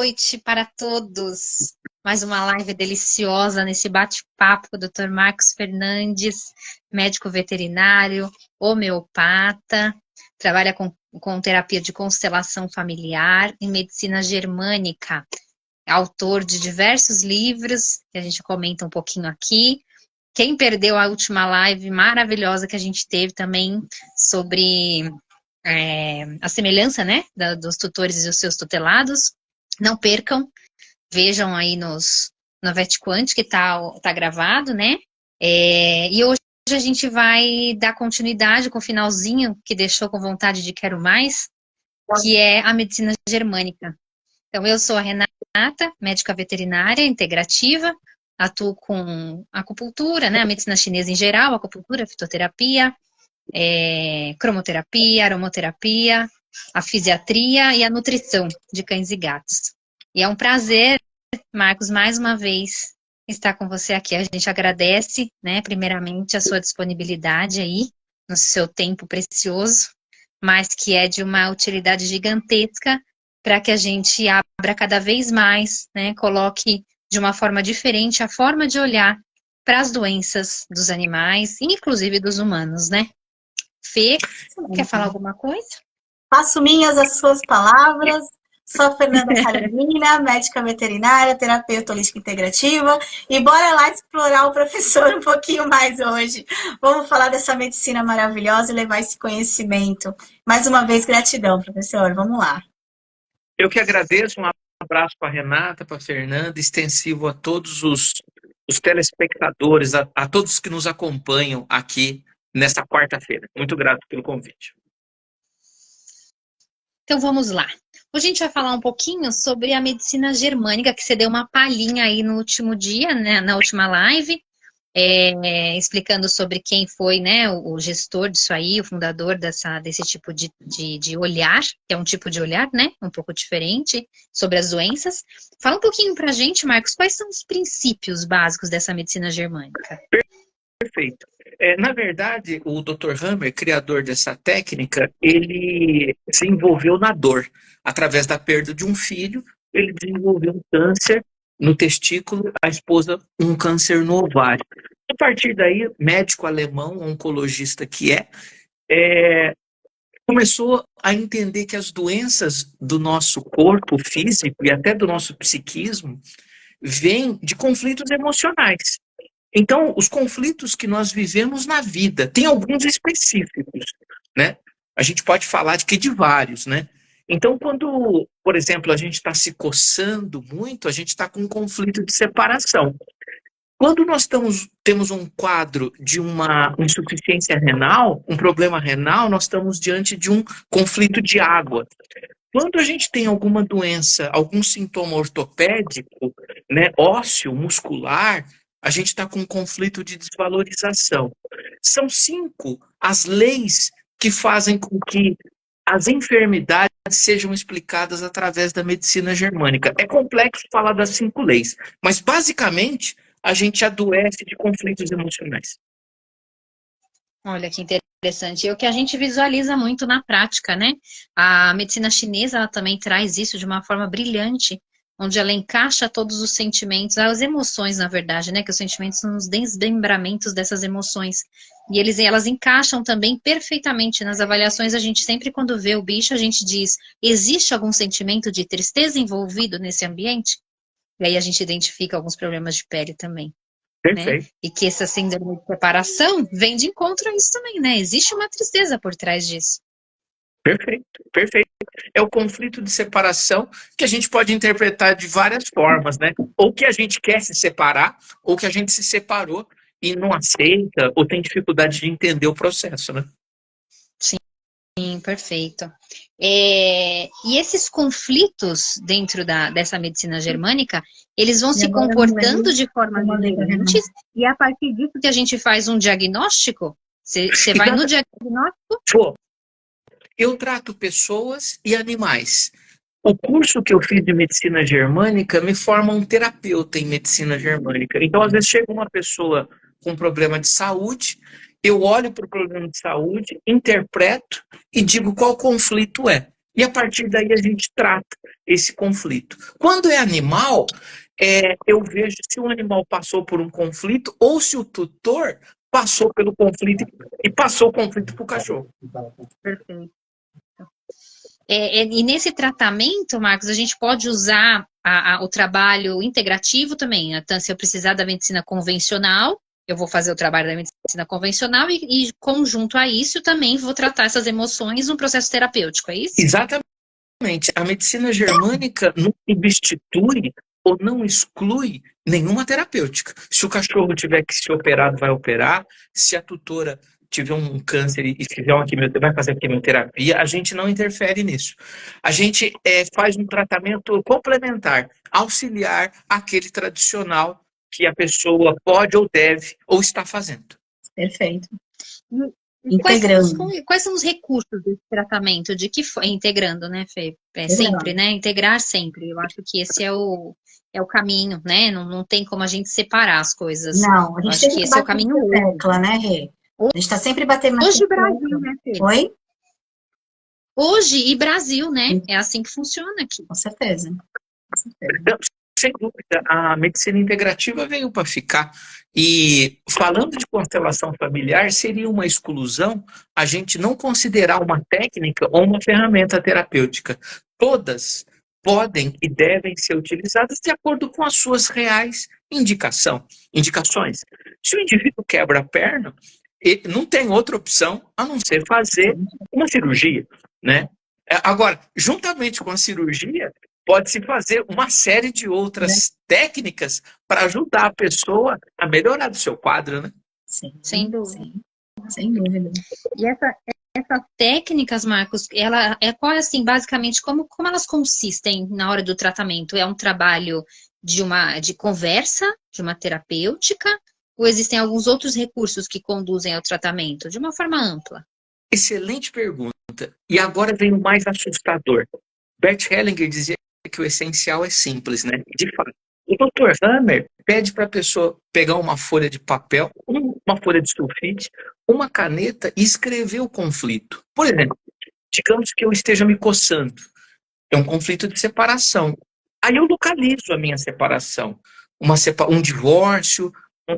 noite para todos. Mais uma live deliciosa nesse bate-papo com o Dr. Marcos Fernandes, médico veterinário, homeopata, trabalha com terapia de constelação familiar e medicina germânica. É autor de diversos livros, que a gente comenta um pouquinho aqui. Quem perdeu a última live maravilhosa que a gente teve também sobre a semelhança, né, dos tutores e os seus tutelados, não percam, vejam aí no VetQuant que tá gravado, né? E hoje a gente vai dar continuidade com o finalzinho que deixou com vontade de quero mais, que é a medicina germânica. Então, eu sou a Renata, médica veterinária integrativa, atuo com acupuntura, né, a medicina chinesa em geral, acupuntura, fitoterapia, cromoterapia, aromoterapia, a fisiatria e a nutrição de cães e gatos. E é um prazer, Marcos, mais uma vez estar com você aqui. A gente agradece, né, primeiramente a sua disponibilidade aí, no seu tempo precioso, mas que é de uma utilidade gigantesca para que a gente abra cada vez mais, né, coloque de uma forma diferente a forma de olhar para as doenças dos animais, inclusive dos humanos, né? Fê, quer falar alguma coisa? Faço minhas as suas palavras. Sou a Fernanda Carolina, médica veterinária, terapeuta holística integrativa. E bora lá explorar o professor um pouquinho mais hoje. Vamos falar dessa medicina maravilhosa e levar esse conhecimento. Mais uma vez, gratidão, professor. Vamos lá. Eu que agradeço. Um abraço para a Renata, para a Fernanda, extensivo a todos os telespectadores, a todos que nos acompanham aqui nesta quarta-feira. Muito grato pelo convite. Então vamos lá. Hoje a gente vai falar um pouquinho sobre a medicina germânica, que você deu uma palhinha aí no último dia, né, na última live, explicando sobre quem foi, né, o gestor disso aí, o fundador desse tipo de olhar, que é um tipo de olhar, né, um pouco diferente, sobre as doenças. Fala um pouquinho pra gente, Marcos, quais são os princípios básicos dessa medicina germânica? Perfeito. Na verdade, o Dr. Hammer, criador dessa técnica, ele se envolveu na dor. Através da perda de um filho, ele desenvolveu um câncer no testículo, a esposa um câncer no ovário. A partir daí, médico alemão, oncologista que começou a entender que as doenças do nosso corpo físico e até do nosso psiquismo vêm de conflitos emocionais. Então, os conflitos que nós vivemos na vida, tem alguns específicos, né? A gente pode falar de vários, né? Então, quando, por exemplo, a gente está se coçando muito, a gente está com um conflito de separação. Quando nós temos um quadro de uma insuficiência renal, um problema renal, nós estamos diante de um conflito de água. Quando a gente tem alguma doença, algum sintoma ortopédico, né, ósseo, muscular, a gente está com um conflito de desvalorização. São 5 as leis que fazem com que as enfermidades sejam explicadas através da medicina germânica. É complexo falar das 5 leis, mas basicamente a gente adoece de conflitos emocionais. Olha que interessante. É o que a gente visualiza muito na prática, né? A medicina chinesa, ela também traz isso de uma forma brilhante, onde ela encaixa todos os sentimentos, as emoções, na verdade, né? Que os sentimentos são os desmembramentos dessas emoções. E elas encaixam também perfeitamente nas avaliações. A gente sempre, quando vê o bicho, a gente diz, existe algum sentimento de tristeza envolvido nesse ambiente? E aí a gente identifica alguns problemas de pele também. Né? E que essa síndrome de separação vem de encontro a isso também, né? Existe uma tristeza por trás disso. Perfeito, perfeito. É o conflito de separação que a gente pode interpretar de várias formas, né? Ou que a gente quer se separar, ou que a gente se separou e não aceita, ou tem dificuldade de entender o processo, né? Sim, perfeito. E esses conflitos dentro dessa medicina germânica, eles vão se comportando de forma diferentes, e a partir disso que a gente faz um diagnóstico? Você vai no diagnóstico? Eu trato pessoas e animais. O curso que eu fiz de medicina germânica me forma um terapeuta em medicina germânica. Então, às vezes, chega uma pessoa com problema de saúde, eu olho para o problema de saúde, interpreto e digo qual conflito é. E a partir daí a gente trata esse conflito. Quando é animal, eu vejo se o animal passou por um conflito ou se o tutor passou pelo conflito e passou o conflito para o cachorro. Perfeito. E nesse tratamento, Marcos, a gente pode usar o trabalho integrativo também. Então, se eu precisar da medicina convencional, eu vou fazer o trabalho da medicina convencional e conjunto a isso, também vou tratar essas emoções no processo terapêutico, é isso? Exatamente. A medicina germânica não substitui ou não exclui nenhuma terapêutica. Se o cachorro tiver que ser operado, vai operar. Se a tutora tiver um câncer e fizer uma quimioterapia, vai fazer quimioterapia, a gente não interfere nisso. A gente faz um tratamento complementar, auxiliar aquele tradicional que a pessoa pode ou deve ou está fazendo. Perfeito. Integrando. Quais são os recursos desse tratamento? Integrando, né, Fê? Sempre, né? Integrar sempre. Eu acho que esse é o caminho, né? Não tem como a gente separar as coisas. Não, a gente acho tem que esse é o caminho tecla, né, Rê? A gente está sempre batendo na Hoje Brasil, né, Fê? Oi? Hoje e Brasil, né? É assim que funciona aqui. Com certeza. Com certeza. Sem dúvida, a medicina integrativa veio para ficar. E falando de constelação familiar, seria uma exclusão a gente não considerar uma técnica ou uma ferramenta terapêutica. Todas podem e devem ser utilizadas de acordo com as suas reais indicações. Se o indivíduo quebra a perna, ele não tem outra opção a não ser fazer uma cirurgia, né? Agora, juntamente com a cirurgia, pode-se fazer uma série de outras técnicas para ajudar a pessoa a melhorar do seu quadro, né? Sim, sem dúvida. Sem dúvida. E essas técnicas, Marcos, qual é assim, basicamente, como elas consistem na hora do tratamento? É um trabalho de conversa, de uma terapêutica, ou existem alguns outros recursos que conduzem ao tratamento, de uma forma ampla? Excelente pergunta. E agora vem o mais assustador. Bert Hellinger dizia que o essencial é simples, né? De fato. O Dr. Hammer pede para a pessoa pegar uma folha de papel, uma folha de sulfite, uma caneta e escrever o conflito. Por exemplo, digamos que eu esteja me coçando. É um conflito de separação. Aí eu localizo a minha separação. Um divórcio,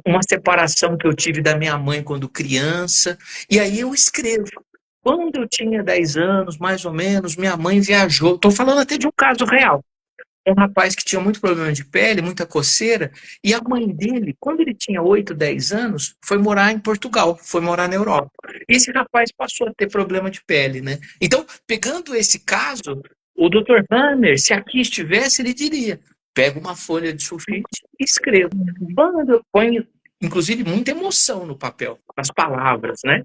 uma separação que eu tive da minha mãe quando criança. E aí eu escrevo. Quando eu tinha 10 anos, mais ou menos, minha mãe viajou. Estou falando até de um caso real. Um rapaz que tinha muito problema de pele, muita coceira, e a mãe dele, quando ele tinha 8, 10 anos, foi morar em Portugal, foi morar na Europa. E esse rapaz passou a ter problema de pele, né? Então, pegando esse caso, o Dr. Hammer, se aqui estivesse, ele diria, pega uma folha de sulfite e escreva. Quando eu ponho, inclusive, muita emoção no papel, nas palavras, né?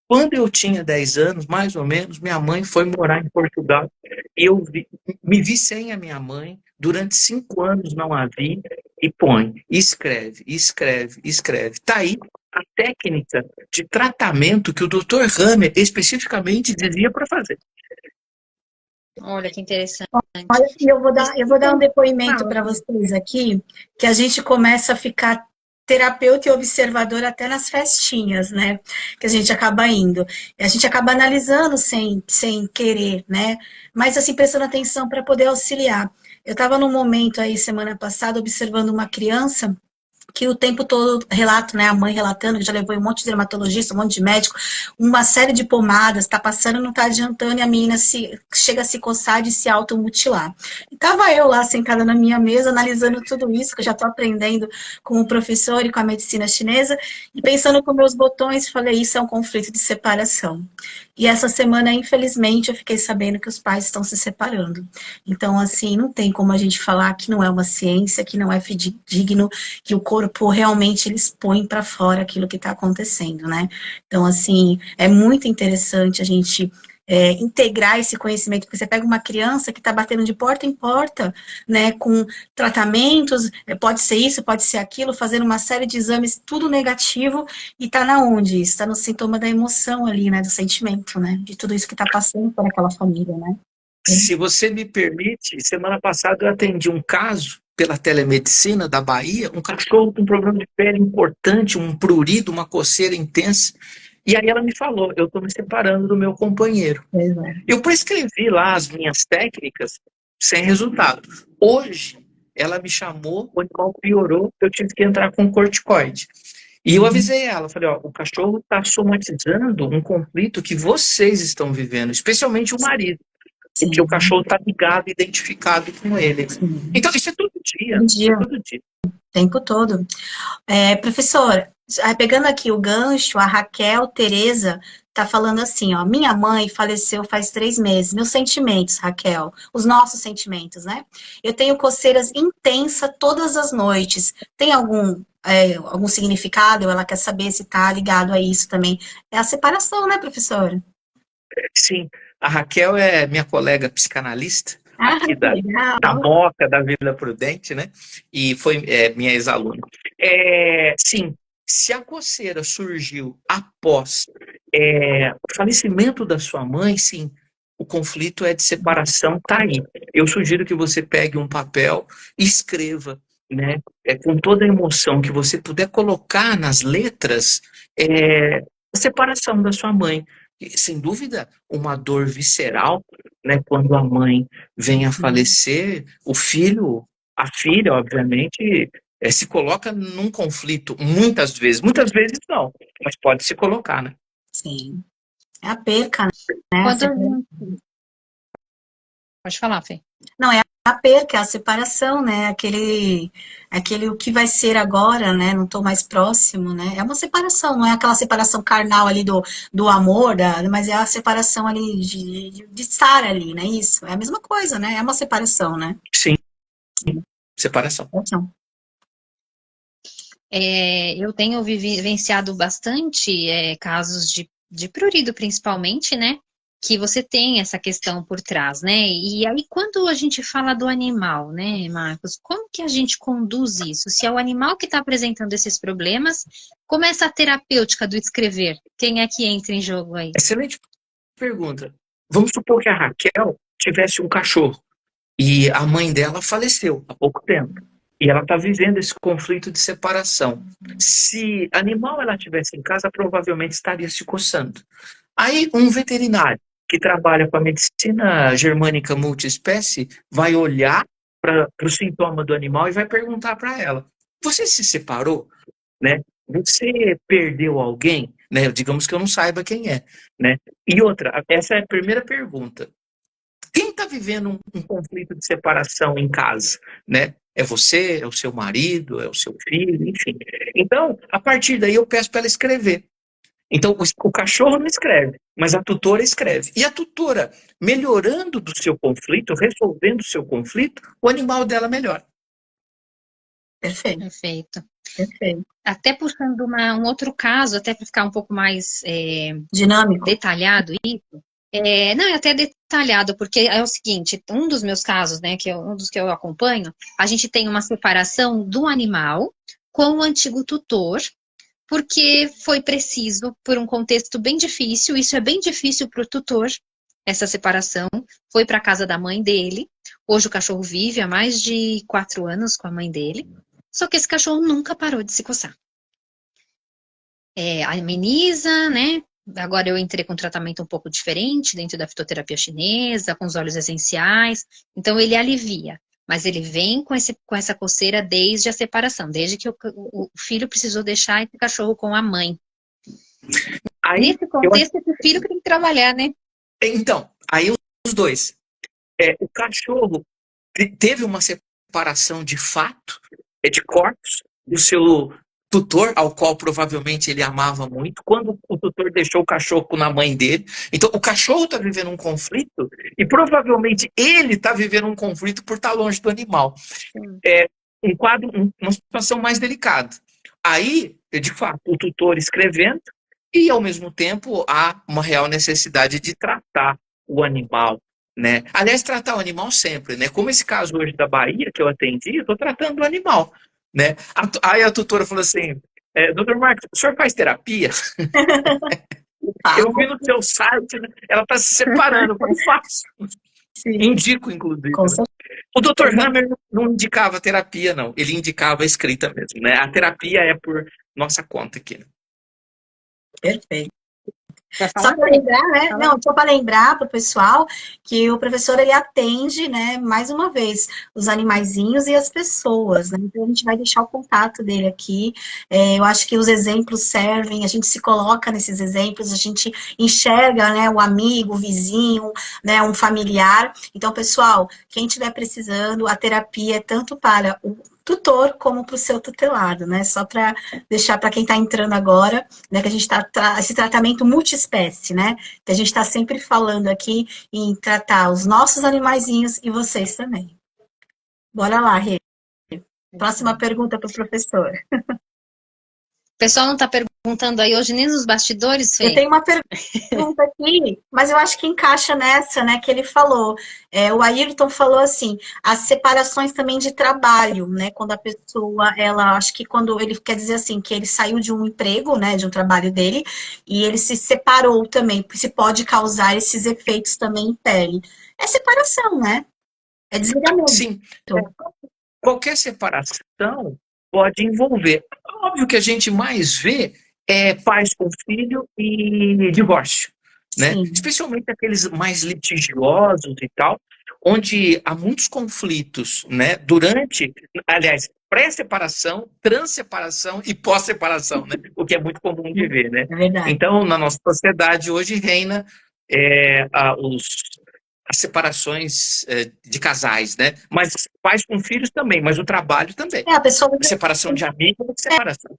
Quando eu tinha 10 anos, mais ou menos, minha mãe foi morar em Portugal. Eu me vi sem a minha mãe, durante 5 anos não a vi, e põe, escreve, escreve, escreve. Está aí a técnica de tratamento que o Dr. Hammer especificamente dizia para fazer. Olha que interessante. Olha, eu vou dar um depoimento para vocês aqui, que a gente começa a ficar terapeuta e observador até nas festinhas, né? Que a gente acaba indo. E a gente acaba analisando sem querer, né? Mas assim, prestando atenção para poder auxiliar. Eu estava num momento aí, semana passada, observando uma criança que o tempo todo relato, né, a mãe relatando que já levou um monte de dermatologista, um monte de médico, uma série de pomadas, tá passando, não tá adiantando, e a menina chega a se coçar de se automutilar. E tava eu lá sentada na minha mesa, analisando tudo isso, que eu já tô aprendendo com o professor e com a medicina chinesa, e pensando com meus botões, falei, isso é um conflito de separação. E essa semana, infelizmente, eu fiquei sabendo que os pais estão se separando. Então, assim, não tem como a gente falar que não é uma ciência, que não é fidedigno, que o corpo realmente ele expõe para fora aquilo que está acontecendo, né? Então, assim, é muito interessante a gente integrar esse conhecimento, porque você pega uma criança que está batendo de porta em porta, né, com tratamentos, pode ser isso, pode ser aquilo, fazendo uma série de exames, tudo negativo, e está na onde? Está no sintoma da emoção ali, né, do sentimento, né, de tudo isso que está passando por aquela família, né. Se você me permite, semana passada eu atendi um caso pela telemedicina da Bahia, um cachorro com problema de pele importante, um prurido, uma coceira intensa. E aí ela me falou, eu estou me separando do meu companheiro. Eu prescrevi lá as minhas técnicas sem resultado. Hoje, ela me chamou, o animal piorou, eu tive que entrar com corticoide. E eu avisei ela, falei, ó, o cachorro está somatizando um conflito que vocês estão vivendo, especialmente o marido, porque o cachorro está ligado, identificado com ele. Então, isso é todo dia, Todo isso dia, é todo dia. o tempo todo. Professor, pegando aqui o gancho, a Raquel Tereza está falando assim, ó, minha mãe faleceu faz 3 meses. Meus sentimentos, Raquel, os nossos sentimentos, né? Eu tenho coceiras intensas todas as noites. Tem algum significado? Ela quer saber se está ligado a isso também. É a separação, né, professora? Sim, a Raquel é minha colega psicanalista, Ah, aqui que legal. da Moca, da Vila Prudente, né? E foi minha ex-aluna. Sim, se a coceira surgiu após o falecimento da sua mãe, sim, o conflito é de separação, tá aí. Eu sugiro que você pegue um papel e escreva, né? Com toda a emoção que você puder colocar nas letras, a separação da sua mãe. E, sem dúvida, uma dor visceral, né? Quando a mãe vem a falecer, o filho, a filha, obviamente, se coloca num conflito, muitas vezes não, mas pode se colocar, né? Sim. É a perca, né? Quando a gente... Pode falar, Fê. Não, é a perca, é a separação, né? Aquele o que vai ser agora, né? Não estou mais próximo, né? É uma separação, não é aquela separação carnal ali do amor, mas é a separação ali de estar ali, né? Isso, é a mesma coisa, né? É uma separação, né? Sim, separação. Eu tenho vivenciado bastante casos de prurido, principalmente, né? Que você tem essa questão por trás, né? E aí, quando a gente fala do animal, né, Marcos, como que a gente conduz isso? Se é o animal que está apresentando esses problemas, como é essa terapêutica do escrever? Quem é que entra em jogo aí? Excelente pergunta. Vamos supor que a Raquel tivesse um cachorro e a mãe dela faleceu há pouco tempo. E ela está vivendo esse conflito de separação. Se animal ela tivesse em casa, provavelmente estaria se coçando. Aí um veterinário que trabalha com a medicina germânica multiespécie vai olhar para o sintoma do animal e vai perguntar para ela: você se separou? Né? Você perdeu alguém? Né? Digamos que eu não saiba quem é. Né? E outra, essa é a primeira pergunta. Quem está vivendo um conflito de separação em casa? Né? É você, é o seu marido, é o seu filho, enfim. Então, a partir daí eu peço para ela escrever. Então, o cachorro não escreve, mas a tutora escreve. E a tutora, melhorando do seu conflito, resolvendo o seu conflito, o animal dela melhora. Perfeito. Perfeito. Até puxando um outro caso, até para ficar um pouco mais dinâmico, detalhado isso. Não, é até detalhado, porque é o seguinte, um dos meus casos, né, que é um dos que eu acompanho, a gente tem uma separação do animal com o antigo tutor, porque foi preciso, por um contexto bem difícil, isso é bem difícil para o tutor, essa separação, foi para a casa da mãe dele, hoje o cachorro vive há mais de 4 anos com a mãe dele, só que esse cachorro nunca parou de se coçar. Ameniza, né? Agora eu entrei com um tratamento um pouco diferente dentro da fitoterapia chinesa, com os óleos essenciais. Então ele alivia, mas ele vem com essa coceira desde a separação, desde que o filho precisou deixar esse cachorro com a mãe. Aí, nesse contexto, esse filho que tem que trabalhar, né? Então, aí os dois. O cachorro teve uma separação de fato, de corpos, do seu tutor, ao qual provavelmente ele amava muito, quando o tutor deixou o cachorro na mãe dele. Então, o cachorro está vivendo um conflito e provavelmente ele está vivendo um conflito por estar longe do animal. Um quadro, uma situação mais delicada. Aí, de fato, o tutor escrevendo e, ao mesmo tempo, há uma real necessidade de tratar o animal, né? Aliás, tratar o animal sempre, né? Como esse caso hoje da Bahia, que eu atendi, eu estou tratando o animal, né? Aí a tutora falou assim, doutor Marcos, o senhor faz terapia? Eu vi no seu site, né? Ela está se separando, como faço? Indico, inclusive. O Dr. Hammer não indicava terapia, não. Ele indicava a escrita mesmo, né? A terapia é por nossa conta aqui. Perfeito. Vai Só falar para bem. lembrar, né? Fala. Não, só para lembrar para o pessoal que o professor ele atende, né, mais uma vez, os animaizinhos e as pessoas, né? Então a gente vai deixar o contato dele aqui. Eu acho que os exemplos servem, a gente se coloca nesses exemplos, a gente enxerga, né, o amigo, o vizinho, né, um familiar. Então, pessoal, quem estiver precisando, a terapia é tanto para o tutor como para o seu tutelado, né? Só para deixar para quem está entrando agora, né, que a gente está esse tratamento multiespécie, né? Que a gente está sempre falando aqui em tratar os nossos animaizinhos e vocês também. Bora lá, Rê. Próxima pergunta para o professor. O pessoal não está perguntando aí hoje nem nos bastidores, Eu Fê? tenho uma pergunta aqui, mas eu acho que encaixa nessa, né, que ele falou. O Ayrton falou assim, as separações também de trabalho, né, quando a pessoa, ela, acho que quando ele quer dizer assim, que ele saiu de um emprego, né, de um trabalho dele, e ele se separou também, se pode causar esses efeitos também em pele. É separação, né? É desligamento. Sim, qualquer separação pode envolver. Óbvio que a gente mais vê é pais com filho e divórcio, né? Sim, Especialmente aqueles mais litigiosos e tal, onde há muitos conflitos, né? Durante, aliás, pré-separação, trans-separação e pós-separação, né? O que é muito comum de ver, né? é verdade. Então, na nossa sociedade hoje reina os as separações de casais, né? Mas pais com filhos também, mas o trabalho também. A pessoa Separação de amigos, separação.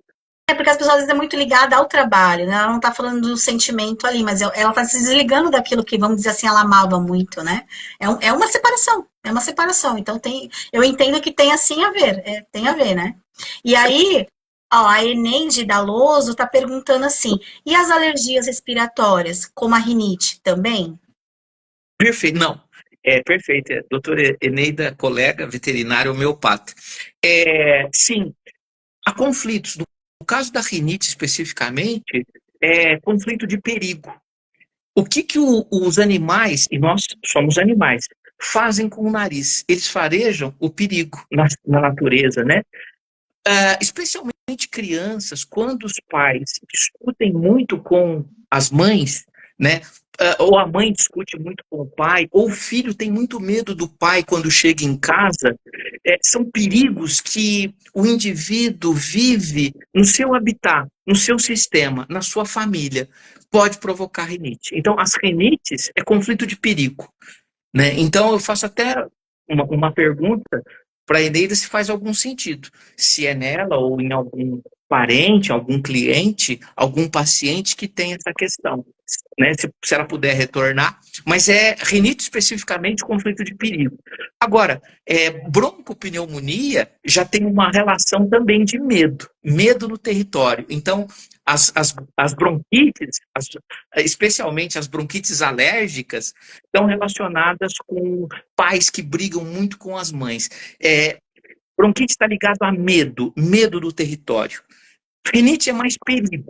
porque as pessoas às vezes é muito ligada ao trabalho, né? Ela não tá falando do sentimento ali, mas ela tá se desligando daquilo que, vamos dizer assim, ela amava muito, né? É uma separação, é uma separação. Então eu entendo que tem assim a ver, tem a ver, né? E aí, ó, a Eneide Daloso tá perguntando assim, e as alergias respiratórias, como a rinite, também? Perfeito, não. É perfeito. Doutora Eneida, colega veterinária homeopata. Sim, há conflitos. No caso da rinite especificamente, é conflito de perigo. O que os animais, e nós somos animais, fazem com o nariz? Eles farejam o perigo na natureza, né? Especialmente crianças, quando os pais discutem muito com as mães, né? Ou a mãe discute muito com o pai, ou o filho tem muito medo do pai quando chega em casa, são perigos que o indivíduo vive no seu habitat, no seu sistema, na sua família. Pode provocar rinite. Então, as rinites é conflito de perigo, né? Então, eu faço até uma pergunta para a Eneida se faz algum sentido. Se é nela ou em algum parente, algum cliente, algum paciente que tem essa questão, né? Se ela puder retornar. Mas é rinite especificamente conflito de perigo. Agora, broncopneumonia já tem uma relação também de medo no território. Então, as bronquites, especialmente as bronquites alérgicas, estão relacionadas com pais que brigam muito com as mães. Bronquite está ligado a medo do território. Rinite é mais perigo.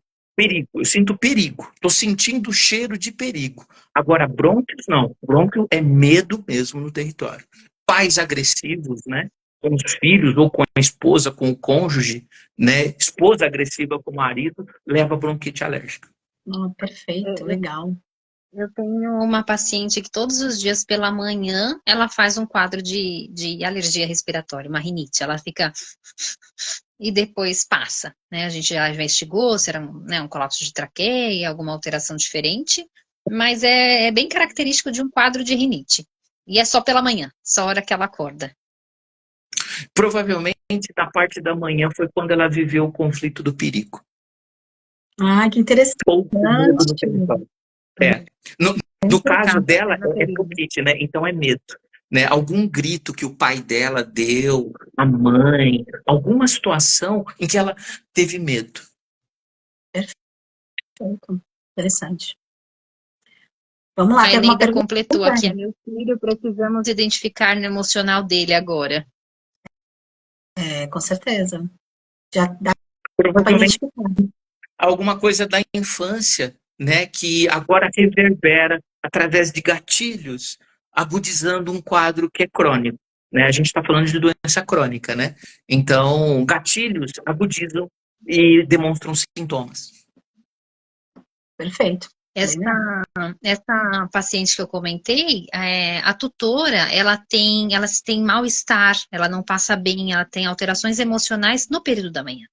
Eu sinto perigo. Estou sentindo o cheiro de perigo. Agora, brônquios, não. Brônquio é medo mesmo no território. Pais agressivos, né? Com os filhos ou com a esposa, com o cônjuge, né? Esposa agressiva com o marido, leva bronquite alérgica. Perfeito, legal. Eu tenho uma paciente que todos os dias pela manhã ela faz um quadro de alergia respiratória, uma rinite. Ela fica e depois passa, né? A gente já investigou se era um colapso de traqueia, alguma alteração diferente, mas é bem característico de um quadro de rinite. E é só pela manhã, só a hora que ela acorda. Provavelmente, na parte da manhã foi quando ela viveu o conflito do perigo. Que interessante. Ou o medo no território. No caso dela, é bronquite, né? Então é medo. Né? Algum grito que o pai dela deu, a mãe, alguma situação em que ela teve medo. Perfeito. Interessante. Vamos lá, A tem alguma Eneida pergunta? completou aqui, é meu filho, precisamos identificar no emocional dele agora. Com certeza. Já dá para Provavelmente identificar. alguma coisa da infância, né? Que agora reverbera através de gatilhos, agudizando um quadro que é crônico. Né? A gente está falando de doença crônica, né? Então, gatilhos agudizam e demonstram sintomas. Perfeito. Essa paciente que eu comentei, a tutora, ela tem mal-estar, ela não passa bem, ela tem alterações emocionais no período da manhã.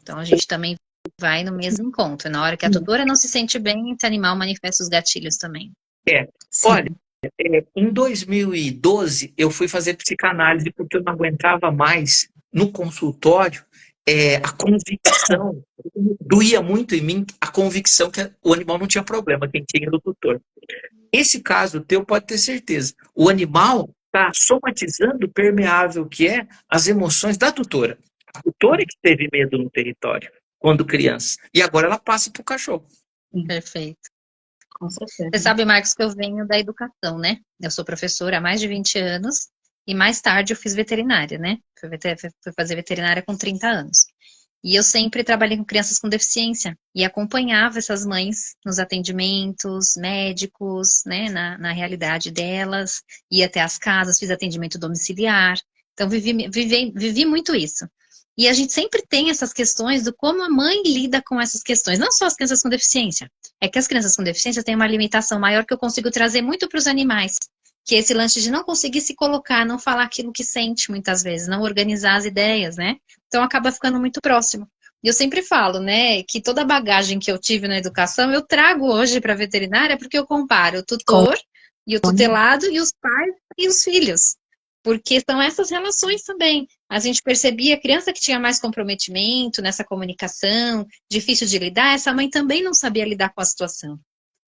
Então, a gente também vai no mesmo encontro. Na hora que a tutora não se sente bem, esse animal manifesta os gatilhos também. Olha, em 2012, eu fui fazer psicanálise porque eu não aguentava mais no consultório a convicção, doía muito em mim a convicção que o animal não tinha problema, quem tinha era o tutor. Esse caso teu pode ter certeza, o animal está somatizando o permeável que é as emoções da tutora. A tutora é que teve medo no território quando criança, e agora ela passa para o cachorro. Perfeito. Com certeza. Você sabe, Marcos, que eu venho da educação, né? Eu sou professora há mais de 20 anos e mais tarde eu fiz veterinária, né? Fui fazer veterinária com 30 anos. E eu sempre trabalhei com crianças com deficiência e acompanhava essas mães nos atendimentos médicos, né? Na realidade delas, ia até as casas, fiz atendimento domiciliar. Então, vivi muito isso. E a gente sempre tem essas questões do como a mãe lida com essas questões, não só as crianças com deficiência. É que as crianças com deficiência têm uma limitação maior que eu consigo trazer muito para os animais, que é esse lance de não conseguir se colocar, não falar aquilo que sente muitas vezes, não organizar as ideias, né? Então acaba ficando muito próximo. E eu sempre falo, né, que toda a bagagem que eu tive na educação eu trago hoje para a veterinária porque eu comparo o tutor e o tutelado e os pais e os filhos. Porque são essas relações também. A gente percebia a criança que tinha mais comprometimento nessa comunicação, difícil de lidar, essa mãe também não sabia lidar com a situação.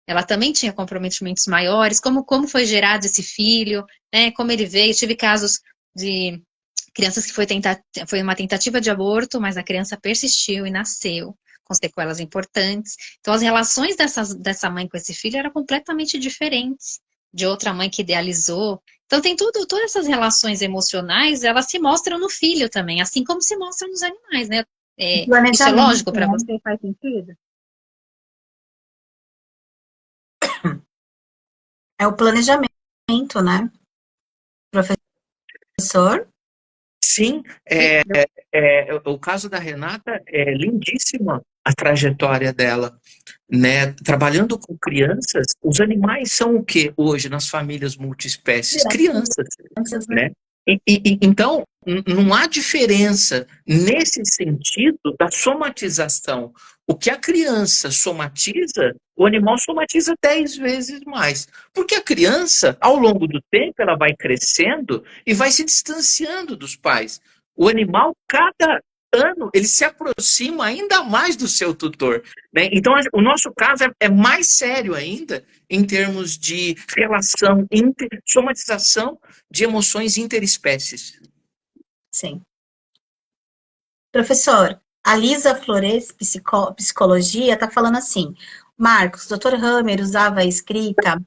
Ela também tinha comprometimentos maiores, como foi gerado esse filho, né? Como ele veio. Tive casos de crianças que foi uma tentativa de aborto, mas a criança persistiu e nasceu com sequelas importantes. Então, as relações dessa mãe com esse filho eram completamente diferentes de outra mãe que idealizou. Então, tem todas essas relações emocionais, elas se mostram no filho também, assim como se mostram nos animais, né? Isso é lógico para você? Faz sentido? É o planejamento, né, professor? Sim, o caso da Renata é lindíssima a trajetória dela, né? Trabalhando com crianças, os animais são o que hoje nas famílias multiespécies? Crianças, né? Então, não há diferença nesse sentido da somatização. O que a criança somatiza, o animal somatiza 10 vezes mais. Porque a criança, ao longo do tempo, ela vai crescendo e vai se distanciando dos pais. O animal, cada ano, ele se aproxima ainda mais do seu tutor, né? Então, o nosso caso é mais sério ainda em termos de relação, somatização de emoções interespécies. Sim. Professor, a Lisa Flores, psicologia, está falando assim, Marcos, Dr. Hammer usava a escrita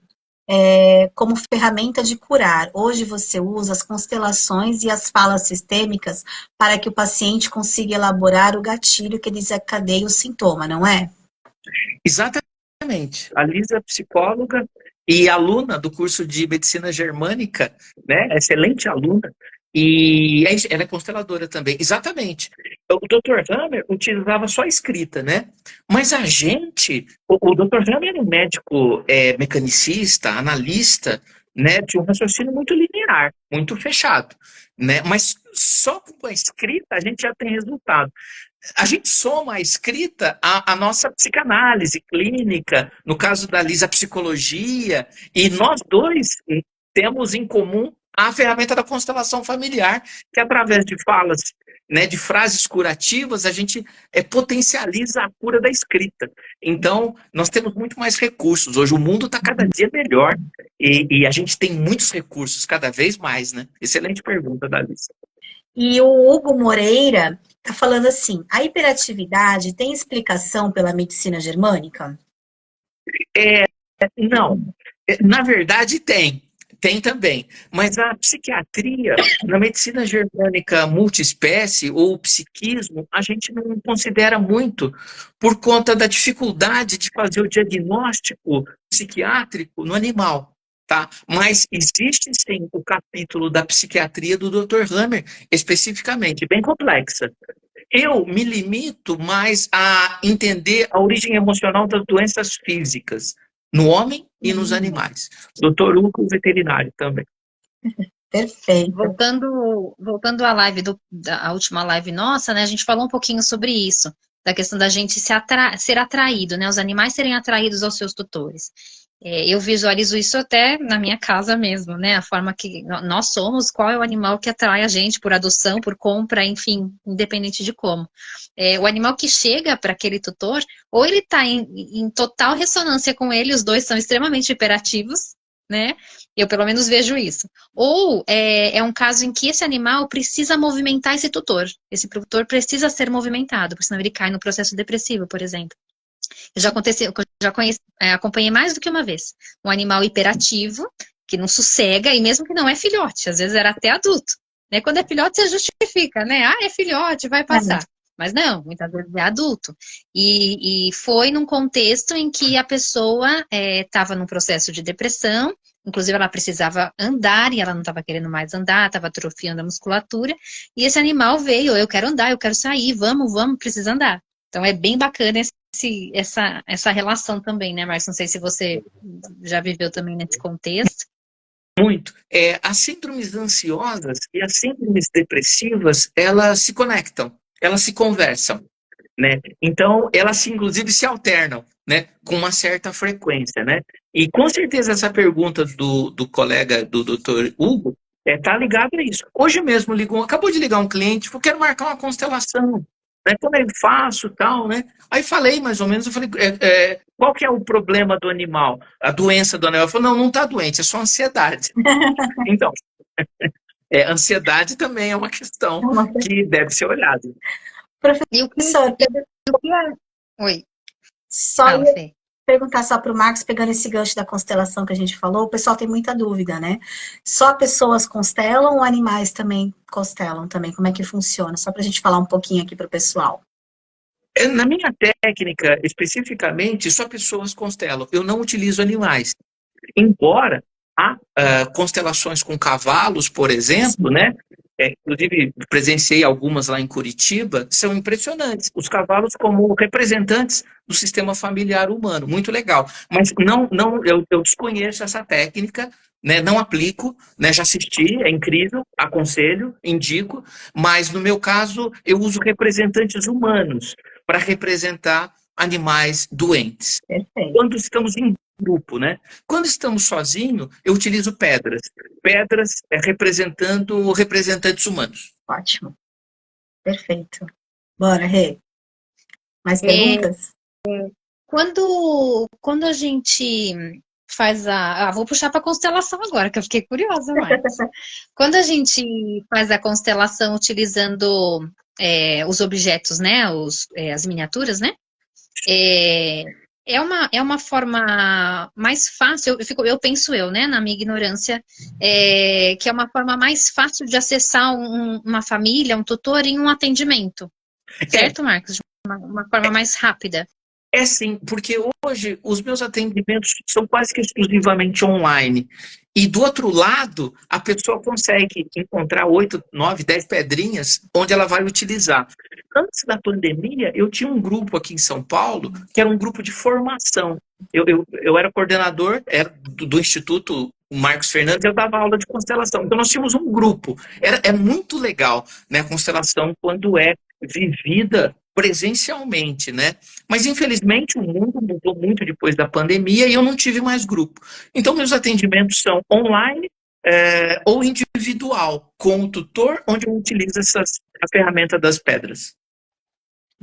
como ferramenta de curar. Hoje você usa as constelações e as falas sistêmicas para que o paciente consiga elaborar o gatilho que desencadeia o sintoma, não é? Exatamente. A Lisa é psicóloga e aluna do curso de medicina germânica, né? Excelente aluna. E ela é consteladora também. Exatamente. O Dr. Hammer utilizava só a escrita, né? Mas a gente, o Dr. Hammer era um médico mecanicista, analista, né? De um raciocínio muito linear, muito fechado, né? Mas só com a escrita a gente já tem resultado. A gente soma a escrita à nossa psicanálise clínica, no caso da Lisa, a psicologia, e nós dois temos em comum a ferramenta da constelação familiar, que através de falas, né, de frases curativas, a gente potencializa a cura da escrita. Então, nós temos muito mais recursos. Hoje o mundo está cada dia melhor e a gente tem muitos recursos, cada vez mais, né? Excelente pergunta, da Lisa. E o Hugo Moreira está falando assim, a hiperatividade tem explicação pela medicina germânica? Não, na verdade tem também, mas a psiquiatria, na medicina germânica multiespécie ou psiquismo, a gente não considera muito por conta da dificuldade de fazer o diagnóstico psiquiátrico no animal. Tá? Mas existe sim o capítulo da psiquiatria do Dr. Hammer, especificamente, bem complexa. Eu me limito mais a entender a origem emocional das doenças físicas no homem e nos animais. Doutor Hugo, veterinário também. Perfeito. Voltando à live a última live nossa, né? A gente falou um pouquinho sobre isso, da questão da gente ser atraído, né? Os animais serem atraídos aos seus tutores. Eu visualizo isso até na minha casa mesmo, né? A forma que nós somos, qual é o animal que atrai a gente por adoção, por compra, enfim, independente de como. O animal que chega para aquele tutor, ou ele está em total ressonância com ele, os dois são extremamente hiperativos, né? Eu pelo menos vejo isso. Ou é um caso em que esse animal precisa movimentar esse tutor. Esse tutor precisa ser movimentado, porque senão ele cai no processo depressivo, por exemplo. Acompanhei mais do que uma vez. Um animal hiperativo, que não sossega, e mesmo que não é filhote, às vezes era até adulto. Né? Quando é filhote, você justifica, né? Ah, é filhote, vai passar. Mas não, muitas vezes é adulto. E foi num contexto em que a pessoa estava num processo de depressão, inclusive ela precisava andar e ela não estava querendo mais andar, estava atrofiando a musculatura, e esse animal veio, eu quero andar, eu quero sair, vamos, precisa andar. Então é bem bacana essa relação também, né, Marcos? Não sei se você já viveu também nesse contexto. Muito. As síndromes ansiosas e as síndromes depressivas, elas se conectam, elas se conversam, né? Então, elas inclusive se alternam, né? Com uma certa frequência, né? E com certeza essa pergunta do colega, do Dr. Hugo, tá ligada a isso. Hoje mesmo acabou de ligar um cliente, eu quero marcar uma constelação, né? Como eu faço, tal, né? Aí falei mais ou menos, eu falei, qual que é o problema do animal? A doença do animal? Ele falou, não está doente, é só ansiedade. Então, ansiedade também é uma questão que deve ser olhada. Professor, Oi. Só ia perguntar só para o Marcos, pegando esse gancho da constelação que a gente falou, o pessoal tem muita dúvida, né? Só pessoas constelam ou animais também constelam também? Como é que funciona? Só para a gente falar um pouquinho aqui para o pessoal. Na minha técnica, especificamente, só pessoas constelam. Eu não utilizo animais. Embora há constelações com cavalos, por exemplo, né? Inclusive, presenciei algumas lá em Curitiba, são impressionantes. Os cavalos como representantes do sistema familiar humano, muito legal. Mas eu desconheço essa técnica, né? Não aplico, né? Já assisti, é incrível, aconselho, indico, mas no meu caso eu uso representantes humanos para representar animais doentes. Perfeito. Quando estamos em grupo, né? Quando estamos sozinhos, eu utilizo pedras. Pedras representando representantes humanos. Ótimo. Perfeito. Bora, Rê. Mais perguntas? Quando a gente faz vou puxar para a constelação agora, que eu fiquei curiosa, Marcos. Quando a gente faz a constelação utilizando os objetos, né? As miniaturas, né? É uma forma mais fácil, eu penso, né, na minha ignorância, que é uma forma mais fácil de acessar uma família, um tutor em um atendimento. Certo, Marcos? De uma forma mais rápida. É sim, porque hoje os meus atendimentos são quase que exclusivamente online. E do outro lado, a pessoa consegue encontrar 8, 9, 10 pedrinhas onde ela vai utilizar. Antes da pandemia, eu tinha um grupo aqui em São Paulo, que era um grupo de formação. Eu era coordenador do Instituto Marcos Fernandes, eu dava aula de constelação. Então, nós tínhamos um grupo. É muito legal, né, a constelação quando é vivida presencialmente, né? Mas, infelizmente, o mundo mudou muito depois da pandemia e eu não tive mais grupo. Então, meus atendimentos são online ou individual, com o tutor, onde eu utilizo a ferramenta das pedras.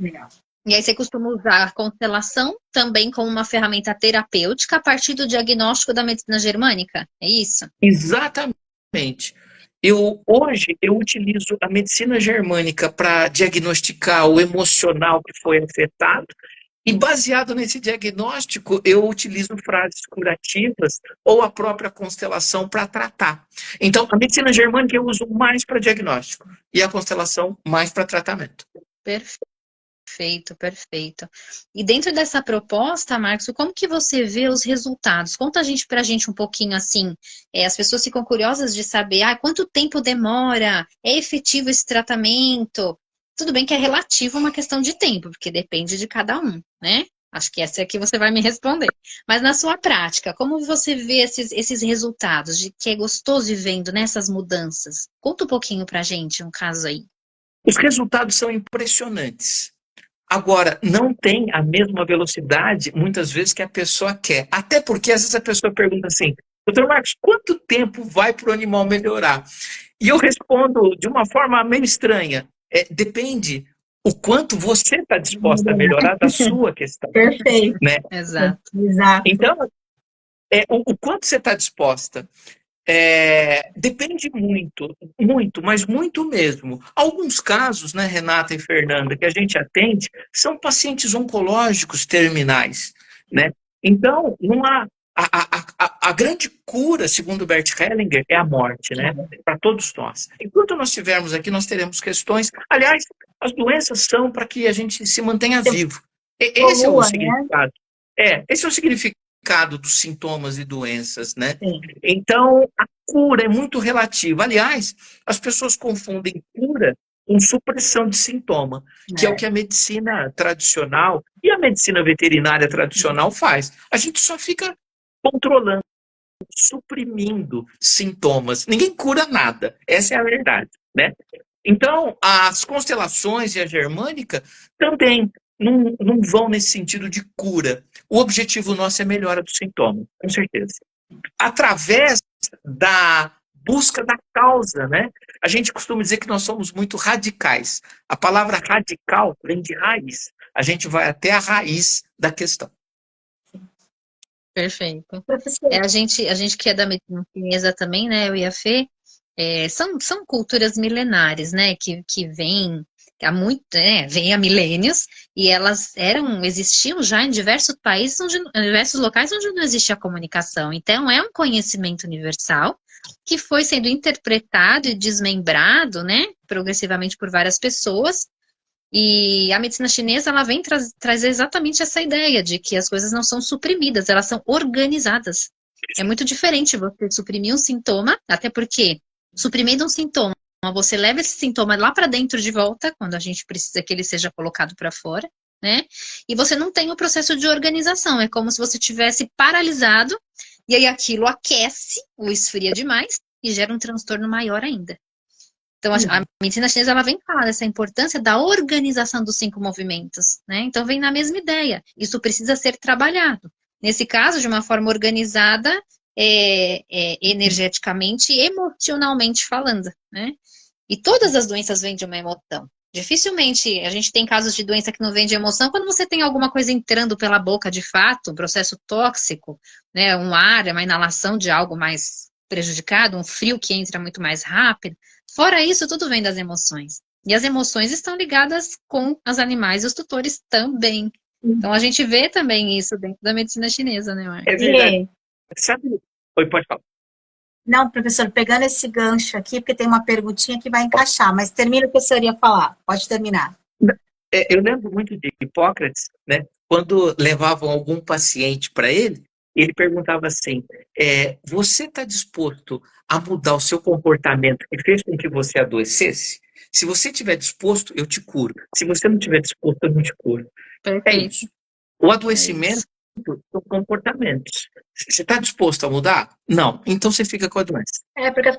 Legal. E aí você costuma usar a constelação também como uma ferramenta terapêutica a partir do diagnóstico da medicina germânica, é isso? Exatamente. Hoje eu utilizo a medicina germânica para diagnosticar o emocional que foi afetado e baseado nesse diagnóstico eu utilizo frases curativas ou a própria constelação para tratar. Então a medicina germânica eu uso mais para diagnóstico e a constelação mais para tratamento. Perfeito, perfeito. E dentro dessa proposta, Marcos, como que você vê os resultados? Conta pra gente um pouquinho assim, as pessoas ficam curiosas de saber, quanto tempo demora, é efetivo esse tratamento? Tudo bem que é relativo uma questão de tempo, porque depende de cada um, né? Acho que essa aqui você vai me responder. Mas na sua prática, como você vê esses resultados de que é gostoso ir vendo nessas mudanças? Conta um pouquinho pra gente um caso aí. Os resultados são impressionantes. Agora, não tem a mesma velocidade, muitas vezes, que a pessoa quer. Até porque, às vezes, a pessoa pergunta assim, doutor Marcos, quanto tempo vai para o animal melhorar? E eu respondo de uma forma meio estranha. Depende o quanto você está disposta a melhorar da sua questão. Perfeito. Né? Exato. Exato. Então, o quanto você está disposta depende muito, muito, mas muito mesmo. Alguns casos, né, Renata e Fernanda, que a gente atende, são pacientes oncológicos terminais, né? Então, não há a grande cura, segundo Bert Hellinger, é a morte, né? Para todos nós. Enquanto nós estivermos aqui, nós teremos questões. Aliás, as doenças são para que a gente se mantenha vivo. Esse é o significado. Esse é o significado dos sintomas e doenças, né? Sim. Então, a cura é muito relativa. Aliás, as pessoas confundem cura com supressão de sintoma, que é o que a medicina tradicional e a medicina veterinária tradicional faz. A gente só fica controlando, suprimindo sintomas. Ninguém cura nada. Essa é a verdade, né? Então, as constelações e a germânica também não vão nesse sentido de cura. O objetivo nosso é melhora do sintoma, com certeza. Através da busca da causa, né? A gente costuma dizer que nós somos muito radicais. A palavra radical vem de raiz. A gente vai até a raiz da questão. Perfeito. A gente que é da medicina chinesa também, né? Eu e a Fê, são culturas milenares, né? Que vêm há muito, vêm há milênios, e elas existiam já em diversos países, em diversos locais onde não existia comunicação. Então, é um conhecimento universal que foi sendo interpretado e desmembrado, né? Progressivamente por várias pessoas. E a medicina chinesa, ela vem trazer exatamente essa ideia de que as coisas não são suprimidas, elas são organizadas. É muito diferente você suprimir um sintoma, até porque suprimindo um sintoma, você leva esse sintoma lá para dentro de volta, quando a gente precisa que ele seja colocado para fora, né? E você não tem o processo de organização, é como se você tivesse paralisado, e aí aquilo aquece ou esfria demais e gera um transtorno maior ainda. Então, a medicina chinesa, ela vem falar dessa importância da organização dos 5 movimentos, né? Então, vem na mesma ideia. Isso precisa ser trabalhado. Nesse caso, de uma forma organizada, energeticamente e emocionalmente falando, né? E todas as doenças vêm de uma emoção. Dificilmente a gente tem casos de doença que não vem de emoção quando você tem alguma coisa entrando pela boca de fato, um processo tóxico, né? Um ar, uma inalação de algo mais prejudicado, um frio que entra muito mais rápido. Fora isso, tudo vem das emoções. E as emoções estão ligadas com os animais e os tutores também. Então a gente vê também isso dentro da medicina chinesa, né, Marcos? É verdade. Sabe? Oi, pode falar. Não, professor, pegando esse gancho aqui, porque tem uma perguntinha que vai encaixar, mas termina o que o senhor ia falar. Pode terminar. Eu lembro muito de Hipócrates, né? Quando levavam algum paciente para ele perguntava assim, você está disposto a mudar o seu comportamento que fez com que você adoecesse? Se você estiver disposto, eu te curo. Se você não estiver disposto, eu não te curo. Perfeito. É isso. O adoecimento são comportamentos. Você está disposto a mudar? Não. Então você fica com a doença. Porque as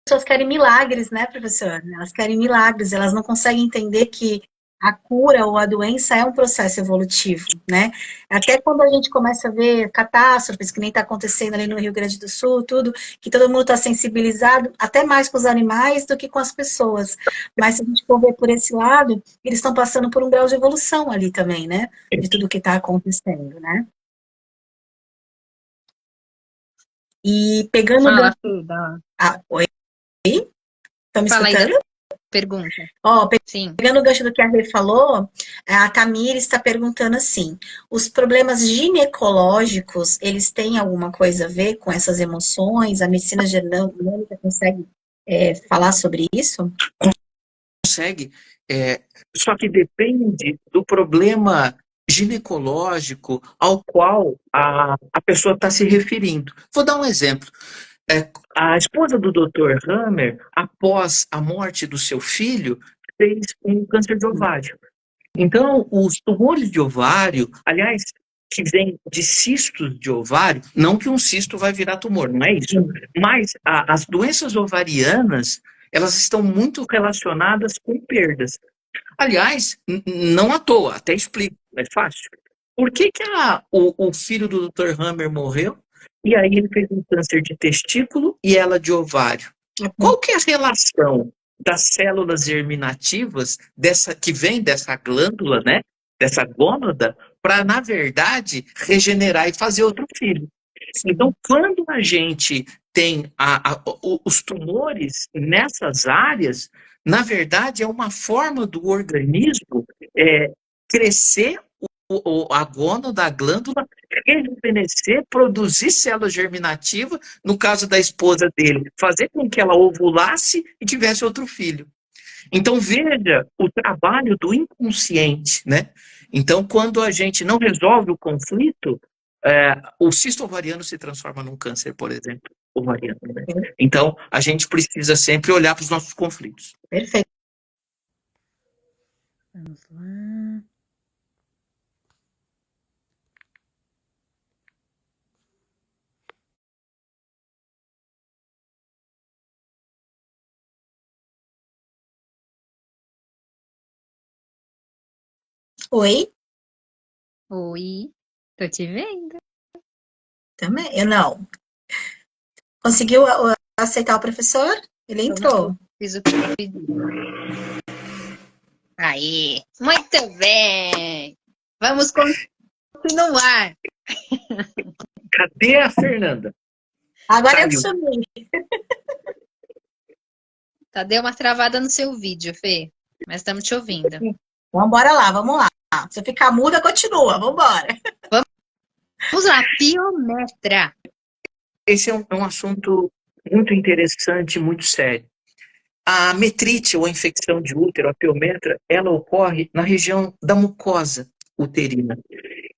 pessoas querem milagres, né, professor? Elas querem milagres, elas não conseguem entender que a cura ou a doença é um processo evolutivo, né? Até quando a gente começa a ver catástrofes, que nem está acontecendo ali no Rio Grande do Sul, tudo, que todo mundo está sensibilizado, até mais com os animais do que com as pessoas. Mas se a gente for ver por esse lado, eles estão passando por um grau de evolução ali também, né? De tudo que está acontecendo, né? E pegando... Fala, oi? Estão me escutando? Aí, pergunta. Sim. Pegando o gancho do que a Rê falou, a Tamires está perguntando assim, os problemas ginecológicos, eles têm alguma coisa a ver com essas emoções? A medicina germânica consegue falar sobre isso? Consegue, só que depende do problema ginecológico ao qual a pessoa está se referindo. Vou dar um exemplo. A esposa do Dr. Hammer, após a morte do seu filho, fez um câncer de ovário. Então, os tumores de ovário, aliás, que vêm de cistos de ovário, não que um cisto vai virar tumor, não é isso. Mas as doenças ovarianas, elas estão muito relacionadas com perdas. Aliás, não à toa, até explico, é fácil. Por que o filho do Dr. Hammer morreu? E aí ele fez um câncer de testículo e ela de ovário. Qual que é a relação das células germinativas que vem dessa glândula, né? Dessa gônada, para, na verdade, regenerar e fazer outro filho? Então, quando a gente tem os tumores nessas áreas, na verdade, é uma forma do organismo crescer a gônada, a glândula, rejuvenescer, produzir célula germinativa, no caso da esposa dele, fazer com que ela ovulasse e tivesse outro filho. Então, veja o trabalho do inconsciente, né? Então, quando a gente não resolve o conflito, o cisto ovariano se transforma num câncer, por exemplo, ovariano. Né? Então, a gente precisa sempre olhar para os nossos conflitos. Perfeito. Vamos lá. Oi? Oi, tô te vendo. Também? Eu não. Conseguiu aceitar o professor? Ele entrou. Fiz o que eu pedi. Aí, muito bem. Vamos continuar. Cadê a Fernanda? Agora eu Saiu. sumi. Tá, deu uma travada no seu vídeo, Fê, mas estamos te ouvindo. Então, bora lá, vamos lá. Se ficar muda, continua. Vamos embora. Vamos lá, piometra. Esse é um assunto muito interessante, muito sério. A metrite, ou a infecção de útero, a piometra, ela ocorre na região da mucosa uterina.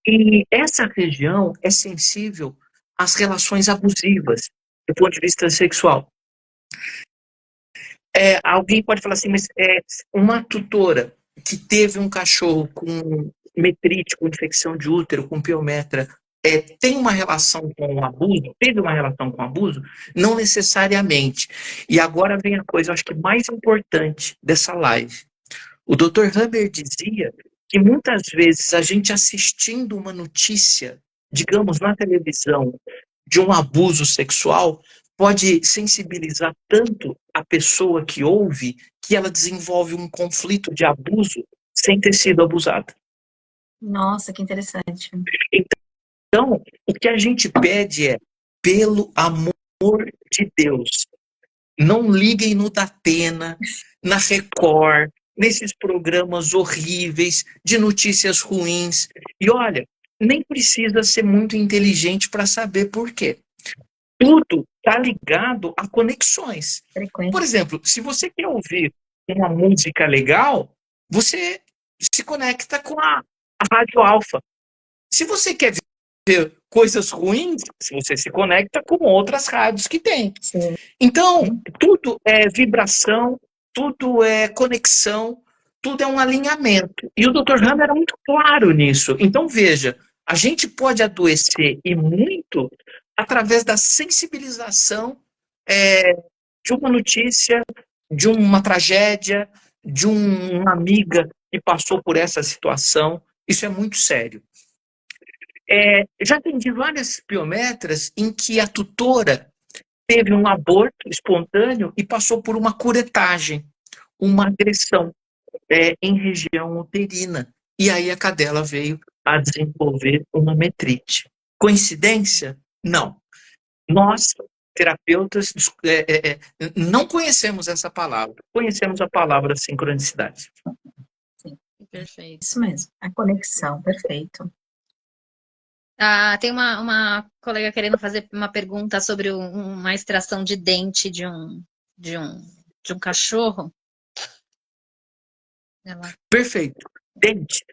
E essa região é sensível às relações abusivas, do ponto de vista sexual. Alguém pode falar assim, mas uma tutora que teve um cachorro com metrite, com infecção de útero, com piometra, tem uma relação com o abuso? Teve uma relação com o abuso? Não necessariamente. E agora vem a coisa, eu acho que mais importante dessa live. O Dr. Hammer dizia que muitas vezes a gente assistindo uma notícia, digamos, na televisão, de um abuso sexual, pode sensibilizar tanto a pessoa que ouve que ela desenvolve um conflito de abuso sem ter sido abusada. Nossa, que interessante. Então, o que a gente pede é, pelo amor de Deus, não liguem no Datena, na Record, nesses programas horríveis de notícias ruins. E olha, nem precisa ser muito inteligente para saber por quê. Tudo está ligado a conexões. Por exemplo, se você quer ouvir uma música legal, você se conecta com a Rádio Alfa. Se você quer ver coisas ruins, você se conecta com outras rádios que tem. Sim. Então, tudo é vibração, tudo é conexão, tudo é um alinhamento. E o Dr. Hammer era muito claro nisso. Então, veja, a gente pode adoecer e muito através da sensibilização de uma notícia, de uma tragédia, de uma amiga que passou por essa situação. Isso é muito sério. Já atendi várias piometras em que a tutora teve um aborto espontâneo e passou por uma curetagem, uma agressão em região uterina. E aí a cadela veio a desenvolver uma metrite. Coincidência? Não. Nós, terapeutas, não conhecemos essa palavra. Conhecemos a palavra sincronicidade. Sim, perfeito. Isso mesmo, a conexão, perfeito. Tem uma colega querendo fazer uma pergunta sobre uma extração de dente de um cachorro. Perfeito. Dente.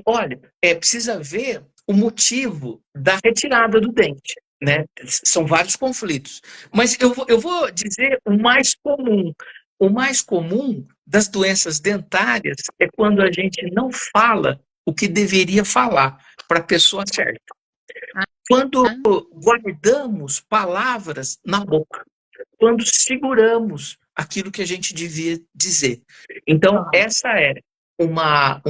Olha, precisa ver o motivo da retirada do dente. Né? São vários conflitos. Mas eu vou dizer o mais comum. O mais comum das doenças dentárias é quando a gente não fala o que deveria falar para a pessoa certa. Quando guardamos palavras na boca, quando seguramos aquilo que a gente devia dizer. Então, essa é uma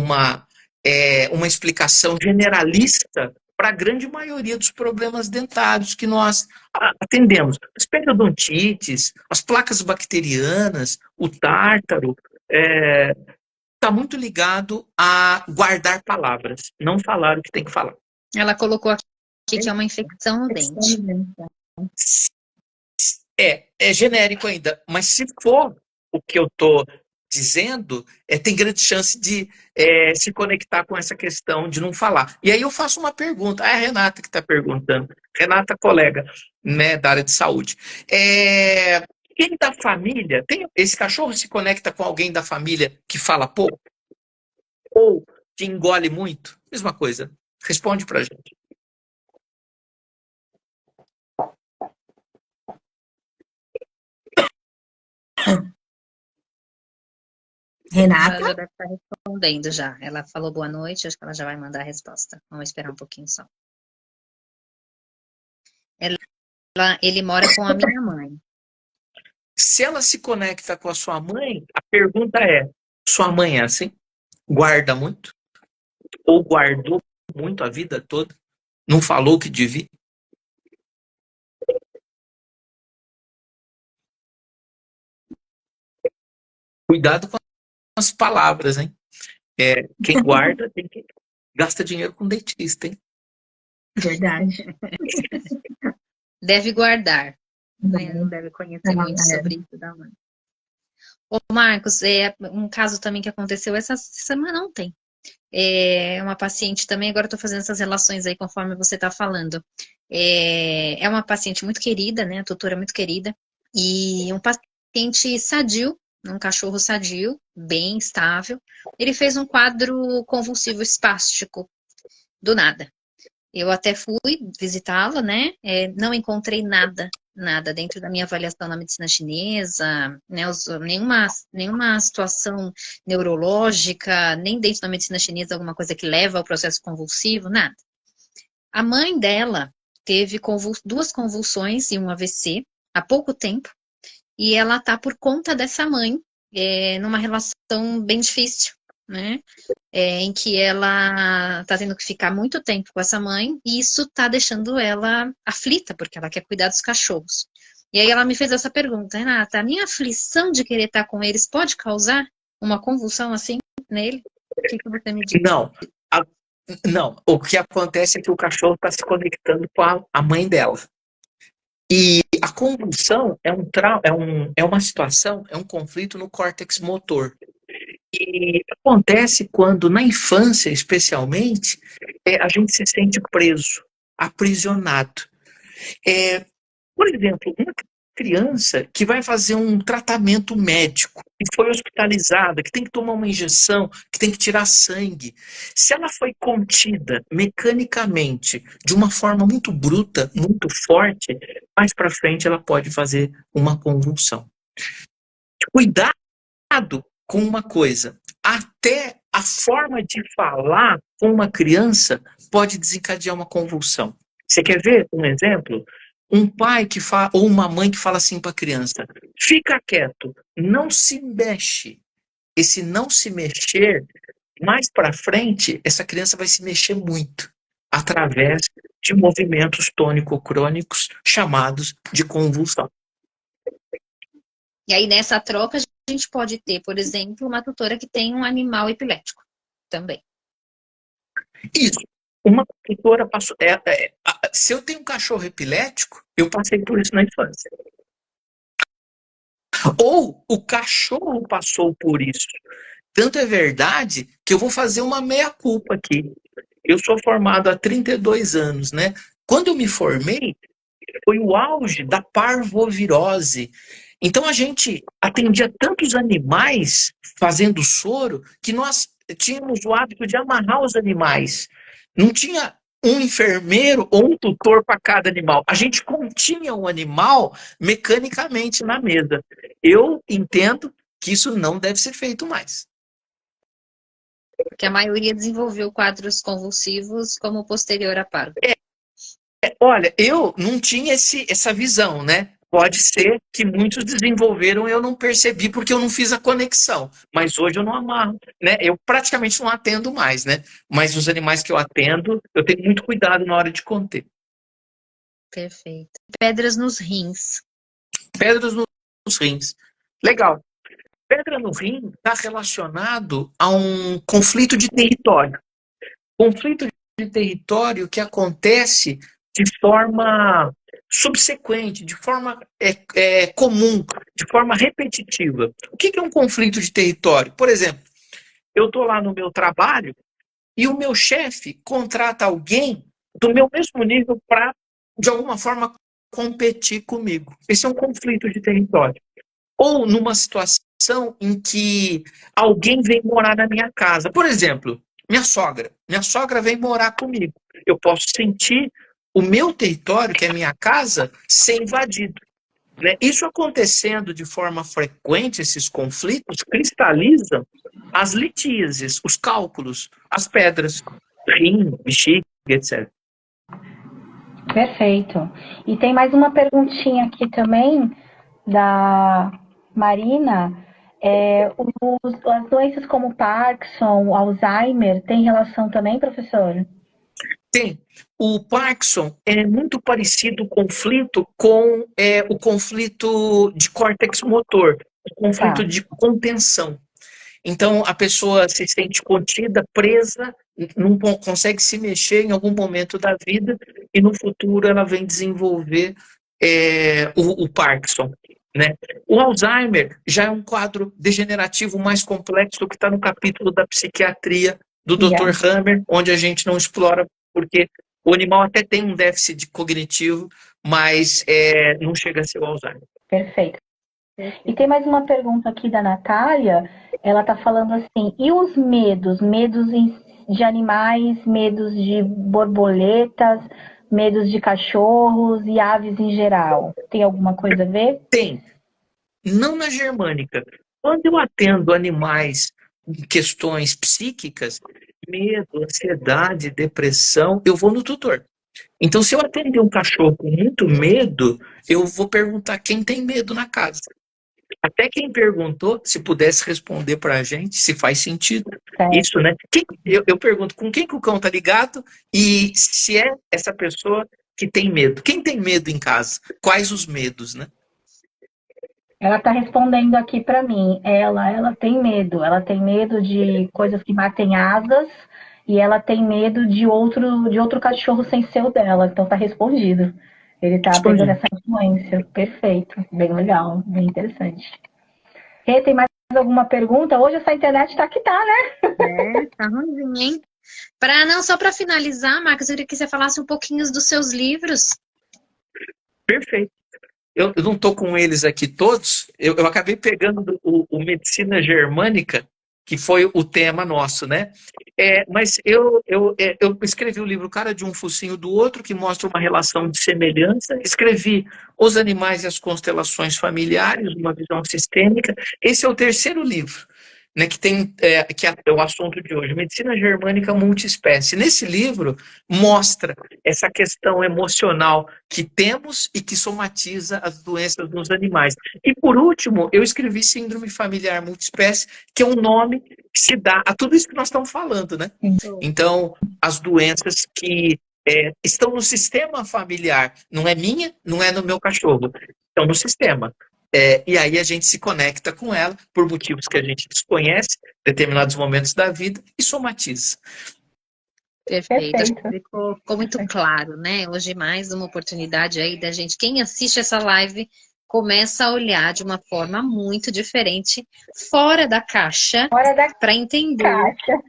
explicação generalista para a grande maioria dos problemas dentários que nós atendemos. As periodontites, as placas bacterianas, o tártaro, está muito ligado a guardar palavras, não falar o que tem que falar. Ela colocou aqui que é uma infecção no dente. É genérico ainda, mas se for o que eu estou dizendo, tem grande chance de se conectar com essa questão de não falar. E aí eu faço uma pergunta, é a Renata que está perguntando, Renata, colega, né, da área de saúde. Quem da família, esse cachorro se conecta com alguém da família que fala pouco? Ou que engole muito? Mesma coisa, responde pra gente. Renata? Ela já deve estar respondendo já. Ela falou boa noite, acho que ela já vai mandar a resposta. Vamos esperar um pouquinho só. Ele mora com a minha mãe. Se ela se conecta com a sua mãe, a pergunta é: sua mãe é assim? Guarda muito? Ou guardou muito a vida toda? Não falou o que devia? Cuidado com as palavras, hein? Quem guarda gasta dinheiro com dentista, hein? Verdade. Deve guardar. Não deve conhecer muito sobre isso da mãe. Ô, Marcos, um caso também que aconteceu essa semana ontem. Uma paciente também, agora estou fazendo essas relações aí conforme você está falando. É uma paciente muito querida, né? A tutora muito querida. E um paciente sadio, um cachorro sadio, bem estável. Ele fez um quadro convulsivo espástico, do nada. Eu até fui visitá-la, né? Não encontrei nada dentro da minha avaliação na medicina chinesa, né? Nenhuma situação neurológica, nem dentro da medicina chinesa alguma coisa que leva ao processo convulsivo, nada. A mãe dela teve duas convulsões e um AVC há pouco tempo, e ela tá por conta dessa mãe, numa relação bem difícil, né? Em que ela está tendo que ficar muito tempo com essa mãe, e isso está deixando ela aflita, porque ela quer cuidar dos cachorros. E aí ela me fez essa pergunta: Renata, a minha aflição de querer estar com eles pode causar uma convulsão assim nele? O que você me diz? Não, o que acontece é que o cachorro está se conectando com a mãe dela. E a convulsão é uma situação, é um conflito no córtex motor. E acontece quando, na infância especialmente, a gente se sente preso, aprisionado. Por exemplo, uma criança que vai fazer um tratamento médico, que foi hospitalizada, que tem que tomar uma injeção, que tem que tirar sangue, se ela foi contida mecanicamente de uma forma muito bruta, muito forte, mais para frente ela pode fazer uma convulsão. Cuidado com uma coisa, até a forma de falar com uma criança pode desencadear uma convulsão. Você quer ver um exemplo? Um pai que fala, ou uma mãe que fala assim para a criança: fica quieto, não se mexe. Esse não se mexer, mais para frente, essa criança vai se mexer muito, através de movimentos tônico-crônicos chamados de convulsão. E aí, nessa troca, a gente pode ter, por exemplo, uma tutora que tem um animal epilético também. Isso. Uma tutora passou. Se eu tenho um cachorro epilético, eu passei por isso na infância. Ou o cachorro passou por isso. Tanto é verdade que eu vou fazer uma meia-culpa aqui. Eu sou formado há 32 anos, né? Quando eu me formei, foi o auge da parvovirose. Então a gente atendia tantos animais fazendo soro que nós tínhamos o hábito de amarrar os animais. Não tinha um enfermeiro ou um tutor para cada animal. A gente continha um animal mecanicamente na mesa. Eu entendo que isso não deve ser feito mais. Porque a maioria desenvolveu quadros convulsivos como posterior a parto. Olha, eu não tinha essa visão, né? Pode ser que muitos desenvolveram e eu não percebi porque eu não fiz a conexão. Mas hoje eu não amarro, né? Eu praticamente não atendo mais, né? Mas os animais que eu atendo, eu tenho muito cuidado na hora de conter. Perfeito. Pedras nos rins. Pedras nos rins. Legal. Pedra no rim está relacionado a um conflito de território. Conflito de território que acontece de forma subsequente, de forma comum, de forma repetitiva. O que é um conflito de território? Por exemplo, eu estou lá no meu trabalho e o meu chefe contrata alguém do meu mesmo nível para, de alguma forma, competir comigo. Esse é um conflito de território. Ou numa situação em que alguém vem morar na minha casa. Por exemplo, minha sogra. Minha sogra vem morar comigo. Eu posso sentir o meu território, que é minha casa, ser invadido. Né? Isso acontecendo de forma frequente, esses conflitos, cristalizam as litíases, os cálculos, as pedras, rim, bexiga, etc. Perfeito. E tem mais uma perguntinha aqui também da Marina. As doenças como Parkinson, Alzheimer, tem relação também, professor? Tem. O Parkinson é muito parecido o conflito com o conflito de córtex motor, o conflito de contenção. Então, a pessoa se sente contida, presa, não consegue se mexer em algum momento da vida e no futuro ela vem desenvolver o Parkinson. Né? O Alzheimer já é um quadro degenerativo mais complexo que está no capítulo da psiquiatria do Dr. Hammer, onde a gente não explora, porque o animal até tem um déficit cognitivo, mas não chega a ser o Alzheimer. Perfeito. E tem mais uma pergunta aqui da Natália. Ela está falando assim, e os medos? Medos de animais, medos de borboletas, medos de cachorros e aves em geral. Tem alguma coisa a ver? Tem. Não na germânica. Quando eu atendo animais em questões psíquicas, medo, ansiedade, depressão, eu vou no tutor. Então, se eu atender um cachorro com muito medo, eu vou perguntar quem tem medo na casa. Até quem perguntou, se pudesse responder para a gente, se faz sentido. Isso, né? Eu pergunto com quem que o cão tá ligado e se é essa pessoa que tem medo. Quem tem medo em casa? Quais os medos, né? Ela está respondendo aqui para mim. Ela tem medo. Ela tem medo de coisas que batem asas e ela tem medo de outro cachorro sem ser o dela. Então tá respondido. Ele está pegando essa influência. Perfeito. Bem legal. Bem interessante. Rê, tem mais alguma pergunta? Hoje essa internet tá que tá, né? Tá ruimzinho, hein? Só para finalizar, Marcos, eu queria que você falasse um pouquinho dos seus livros. Perfeito. Eu não estou com eles aqui todos, eu acabei pegando o Medicina Germânica, que foi o tema nosso, né? Mas eu escrevi o livro Cara de um Focinho do Outro, que mostra uma relação de semelhança. Escrevi Os Animais e as Constelações Familiares, uma visão sistêmica. Esse é o terceiro livro, né, que é o assunto de hoje, Medicina Germânica Multiespécie. Nesse livro, mostra essa questão emocional que temos e que somatiza as doenças nos animais. E, por último, eu escrevi Síndrome Familiar Multiespécie, que é um nome que se dá a tudo isso que nós estamos falando, né? Então, as doenças que estão no sistema familiar, não é minha, não é no meu cachorro, estão no sistema. E aí a gente se conecta com ela por motivos que a gente desconhece, determinados momentos da vida, e somatiza. Perfeito. Acho que ficou muito claro, né? Hoje mais uma oportunidade aí da gente, quem assiste essa live, começa a olhar de uma forma muito diferente, fora da caixa, para entender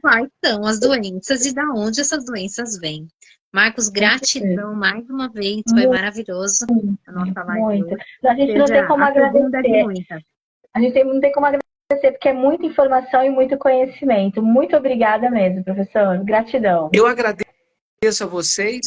quais são as doenças e de onde essas doenças vêm. Marcos, gratidão mais uma vez, foi maravilhoso a nossa live. Muito. A gente não tem como agradecer. A gente não tem como agradecer, porque é muita informação e muito conhecimento. Muito obrigada mesmo, professor. Gratidão. Eu agradeço a vocês.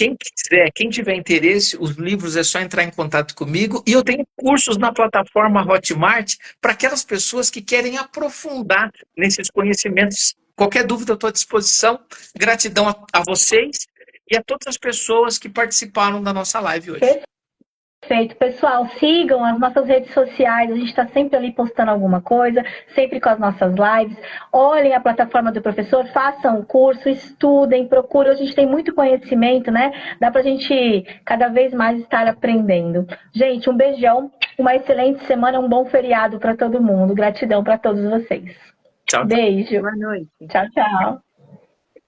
quem quiser, quem tiver interesse, os livros é só entrar em contato comigo. E eu tenho cursos na plataforma Hotmart para aquelas pessoas que querem aprofundar nesses conhecimentos. Qualquer dúvida, eu estou à disposição. Gratidão a vocês e a todas as pessoas que participaram da nossa live hoje. Perfeito. Pessoal, sigam as nossas redes sociais, a gente está sempre ali postando alguma coisa, sempre com as nossas lives. Olhem a plataforma do professor, façam o curso, estudem, procurem. A gente tem muito conhecimento, né? Dá pra gente cada vez mais estar aprendendo. Gente, um beijão, uma excelente semana, um bom feriado para todo mundo. Gratidão para todos vocês. Tchau. Beijo. Boa noite. Tchau, tchau.